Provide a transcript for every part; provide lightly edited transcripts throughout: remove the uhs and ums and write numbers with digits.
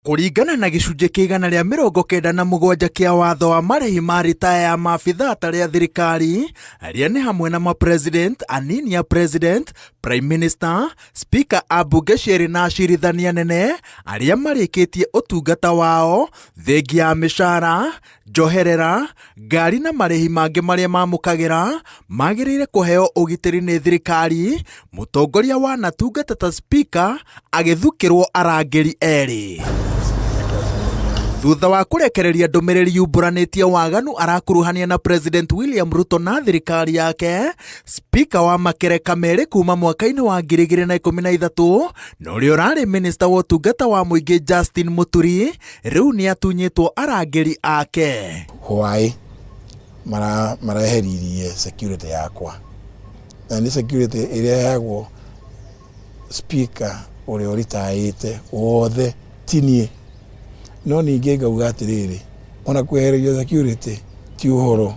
Kũringana na gĩcunjĩ kĩigana rĩa 97 kĩa watho wa marĩhi ma ritaya ya maabitha atarĩ a thirikari, arĩa nĩ hamwe na ma-president, anini a president, prime minister, speaker a mbunge cierĩ na acirithania nene, arĩa marĩkĩtie ũtungata wao, thengia ya mĩcara, njoherera, ngari na marĩhi mangĩ marĩa mamũkagĩra, magĩrĩire kũheo ũgitĩri nĩ thirikari. Mũtongoria wanatungata ta speaker agĩthukĩrwo arangĩri erĩ. Thutha wa kũrekereria ndũmĩrĩri yumburanĩtie waganu arakuruhania na President William Ruto na thirikari yake, speaker wa makereka merĩ kuma mwaka-inĩ wa 2013 na ũrĩa ũrarĩ minister wa ũtungata wa mũingĩ Justin Mũturi rĩu nĩ atunyĩtwo arangĩri ake. Why mareheririe security yakwa, na ni security ĩrĩa yagwo speaker ũrĩa ũritaĩte wothe tinie. No ningĩ ngauga atĩrĩrĩ, ona kwehererio security ti ũhoro,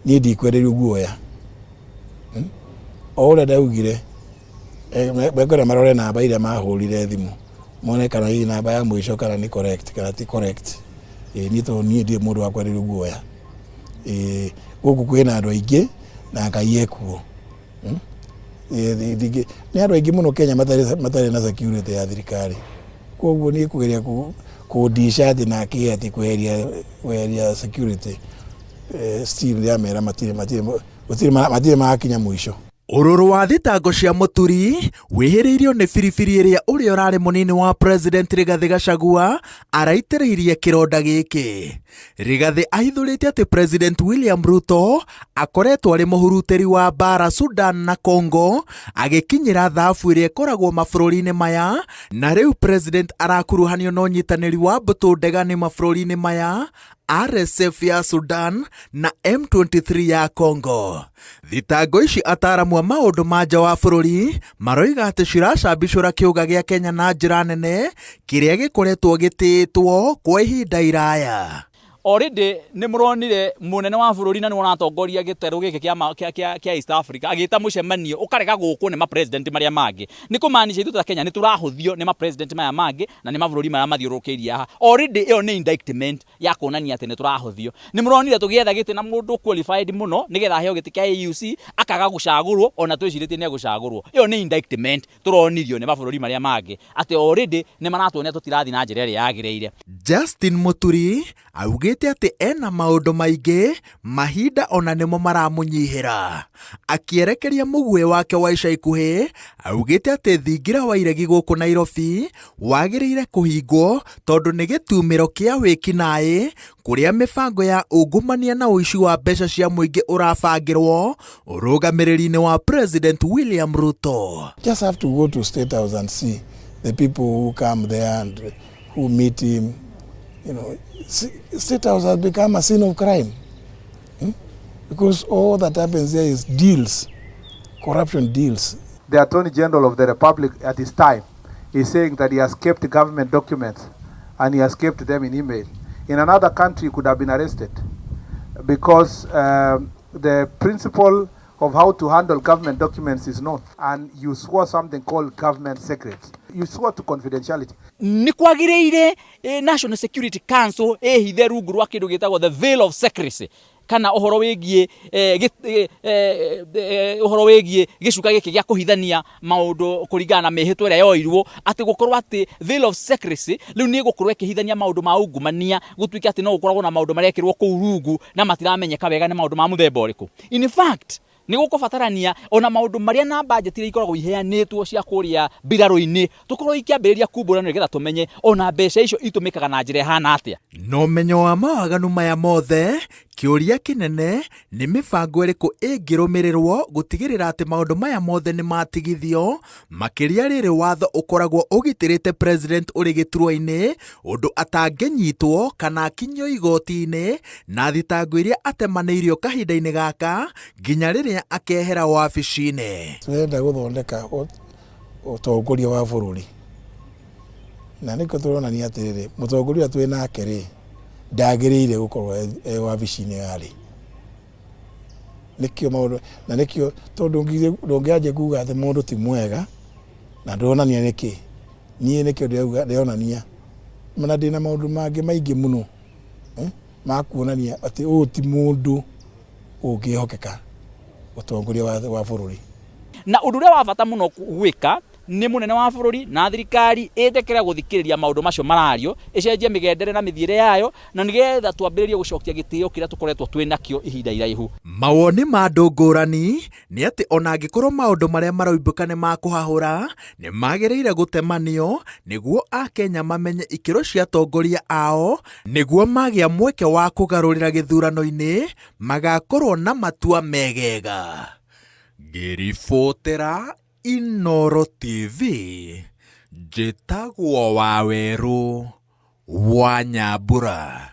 niĩ ndikwehererio guoya. O ũrĩa ndaugire mekore marore namba iria mahũrire thimũ mone kana hii namba ya mũico kana nĩ correct kana ti correct. Niĩ ndirĩ mũndũ wa kwehererio guoya. Gũkũ kwĩna andũ aingĩ na Ngai ekuo. Nĩ andũ aingĩ mũno Kenya matarĩ na security ya thirikari. Koguo nĩ kũgeria kũndisha thĩ na kĩati kweheria security still ya mera matirĩ makinya mũico. Ũrũrũ wa thitango cia Mũturi wĩhĩrĩirio nĩ biribiri ĩrĩa ũrĩa ũrarĩ mũnini wa president Rigathi Gachagua araitĩrĩirie kĩronda gĩkĩ. Rigathi ahithũrĩte atĩ President William Ruto akoretwo arĩ mũhurutĩri wa mbara Sudan na Congo, agĩkinyĩra thahabu ĩrĩa ĩkoragwo mabũrũri-inĩ maya, na rĩu president arakuruhanio na ũnyitanĩri wa mbũtũ ndegani mabũrũri-inĩ maya, RSF ya Sudan na M23 ya Congo. Thitango ici ataramu a maũndũ ma nja wa bũrũri maroiga atĩ ciracambicũra kĩũga gĩa Kenya na njĩra nene, kĩrĩa gĩkoretwo gĩtĩĩtwo kwa ihinda iraya. Already nĩ mũronire mũnene wa bũrũri na nĩ ũratongoria gĩterũ gĩkĩ kĩa East Africa agĩta mũcemanio ũkarega gũkũ nĩ ma-president marĩa mangĩ. Nĩ kũmaanisha ithuĩ ta Kenya nĩ tũrahũthio nĩ ma-president maya mangĩ na nĩ mabũrũri marĩa mathiũrũrũkĩirie haha. Already ĩyo nĩ indictment ya kuonania atĩ nĩ tũrahũthio. Nĩ mũronire tũgĩetha gĩtĩ na mũndũ qualified mũno nĩgetha aheo gĩtĩ kĩa AUC akaga gũcagũrwo, ona twĩcirĩtie nĩ egũcagũrwo. Ĩyo nĩ indictment tũronirio nĩ mabũrũri marĩa mangĩ atĩ already nĩ maratuonia tũtirathiĩ na njĩra ĩrĩa yagĩrĩire. Justin Mũturi augĩte atĩ ena maũndũ maingĩ, mahinda ona nĩmo maramũnyihĩra. Akĩerekeria mũguĩ wake wa ica ikuhĩ, augĩte atĩ thingira wa iregi gũkũ Nairobi wagĩrĩire kũhingwo tondũ nĩ gĩtumĩro kĩa wĩkinaĩ kũrĩa mĩbango ya ungumania na ũici wa mbeca cia mũingĩ ũrabangĩrwo ũrũgamĩrĩri-inĩ wa President William Ruto. Just have to go to State House and see the people who come there and who meet him. You know, State House has become a scene of crime, because all that happens there is deals, corruption deals. The Attorney General of the Republic at his time is saying that he has kept government documents and he has kept them in email. In another country, he could have been arrested because the principle of how to handle government documents is known, and you swore something called government secrets. You swore to confidentiality. Nĩ kwagĩrĩire National Security Council ehithe rungu rwa kĩndũ gĩtagwo the veil of secrecy, kana ũhoro wĩgiĩ gĩcuka gĩkĩ gĩa kũhithania maũndũ kũringana na mĩhĩtwa ĩrĩa yoirwo, atĩ gũkorwo atĩ veil of secrecy rĩu nĩ gũkorwo ĩkĩhithania maũndũ ma ungumania, gũtuĩka atĩ no gũkoragwo na maũndũ marekĩrwo kũu rungu na matiramenyeka wega nĩ maũndũ ma mũthemba ũrĩkũ. In fact, nĩ gũkũbatarania ona maũndũ marĩa na budget iria ikoragwo iheanĩtwo cia kũrĩa mbirarũ-inĩ tũkorwo ikĩambĩrĩria kumbũrana nĩgetha tũmenye ona mbeca icio itũmĩkaga na njĩra ĩhana atĩa. No menyo wa mawaganu maya mothe, kĩũria kĩnene nĩ mĩbango ĩrĩkũ ĩngĩrũmĩrĩrwo gũtigĩrĩra atĩ maũndũ maya mothe nĩ matigithio, makĩria rĩrĩ watho ũkoragwo ũgitĩrĩte president ũrĩ gĩturwa-inĩ ũndũ atangĩnyitwo kana akinyio igoti-inĩ na thitango iria atemanĩirio kahinda-inĩ gaka nginya rĩrĩa akehera wabici-inĩ. Tũrenda gũthondeka ũtongoria wa bũrũri, na nĩko tũronania atĩrĩrĩ, mũtongoria twĩ nake rĩ ndagĩrĩire gũkorwo wabici-inĩ yarĩ. Nĩkĩo maũndũ na nĩkĩo tondũ ndũngĩanjia kuuga atĩ mũndũ ti mwega na ndonania nĩkĩ niĩ nĩkĩo ndĩronania mana ndĩna maũndũ mangĩ maingĩ mũno ma kuonania atĩ ũũ ti mũndũ ũngĩhokeka ũtongoria wa bũrũri. Na ũndũ ũrĩa wa bata mũno gwĩka nĩ mũnene wa bũrũri na thirikari ĩtekera gũthikĩrĩria maũndũ macio marario, ĩcenjie mĩgendere na mĩthiĩre yayo, na nĩgetha twambĩrĩrie gũcokia gĩtĩo kĩrĩa tũkoretwo twĩnakĩo ihinda iraihu. Mawoni ma andũ ngũrani nĩ atĩ ona angĩkorwo maũndũ marĩa maroimbũka nĩ ma kũhahũra nĩ magĩrĩire gũtemanio nĩguo Akenya mamenye ikĩro cia atongoria ao, nĩguo magĩa mweke wa kũgarũrĩra gĩthurano-inĩ magakorwo na matua megega. Ngĩribotera Inooro TV, njĩtagwo Wawerũ wa Nyambura.